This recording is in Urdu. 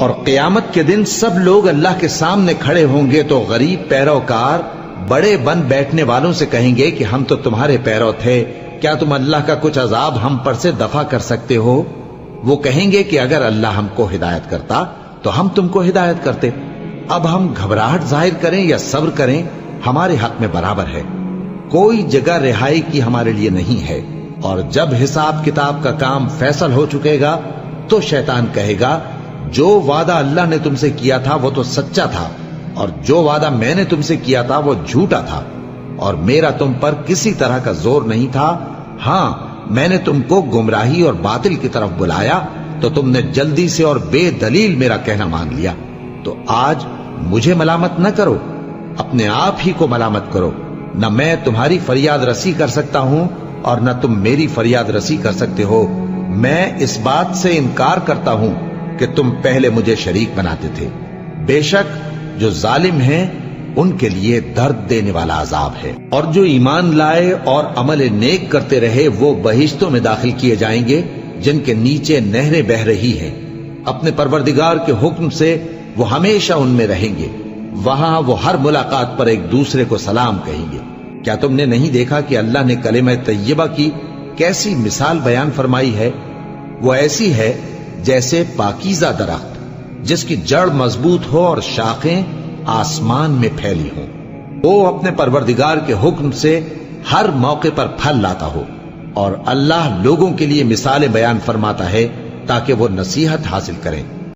اور قیامت کے دن سب لوگ اللہ کے سامنے کھڑے ہوں گے تو غریب پیروکار بڑے بن بیٹھنے والوں سے کہیں گے کہ ہم تو تمہارے پیرو تھے، کیا تم اللہ کا کچھ عذاب ہم پر سے دفع کر سکتے ہو؟ وہ کہیں گے کہ اگر اللہ ہم کو ہدایت کرتا تو ہم تم کو ہدایت کرتے۔ اب ہم گھبراہٹ ظاہر کریں یا صبر کریں ہمارے حق میں برابر ہے، کوئی جگہ رہائی کی ہمارے لیے نہیں ہے۔ اور جب حساب کتاب کا کام فیصل ہو چکے گا تو شیطان کہے گا جو وعدہ اللہ نے تم سے کیا تھا وہ تو سچا تھا، اور جو وعدہ میں نے تم سے کیا تھا وہ جھوٹا تھا، اور میرا تم پر کسی طرح کا زور نہیں تھا۔ ہاں، میں نے تم کو گمراہی اور باطل کی طرف بلایا تو تم نے جلدی سے اور بے دلیل میرا کہنا مان لیا۔ تو آج مجھے ملامت نہ کرو، اپنے آپ ہی کو ملامت کرو۔ نہ میں تمہاری فریاد رسی کر سکتا ہوں اور نہ تم میری فریاد رسی کر سکتے ہو۔ میں اس بات سے انکار کرتا ہوں کہ تم پہلے مجھے شریک بناتے تھے۔ بے شک جو ظالم ہیں ان کے لیے درد دینے والا عذاب ہے۔ اور جو ایمان لائے اور عمل نیک کرتے رہے وہ بہشتوں میں داخل کیے جائیں گے جن کے نیچے نہریں بہ رہی ہیں۔ اپنے پروردگار کے حکم سے وہ ہمیشہ ان میں رہیں گے، وہاں وہ ہر ملاقات پر ایک دوسرے کو سلام کہیں گے۔ کیا تم نے نہیں دیکھا کہ اللہ نے کلمہ طیبہ کی کیسی مثال بیان فرمائی ہے؟ وہ ایسی ہے جیسے پاکیزہ درخت جس کی جڑ مضبوط ہو اور شاخیں آسمان میں پھیلی ہوں۔ وہ اپنے پروردگار کے حکم سے ہر موقع پر پھل لاتا ہو، اور اللہ لوگوں کے لیے مثالیں بیان فرماتا ہے تاکہ وہ نصیحت حاصل کریں۔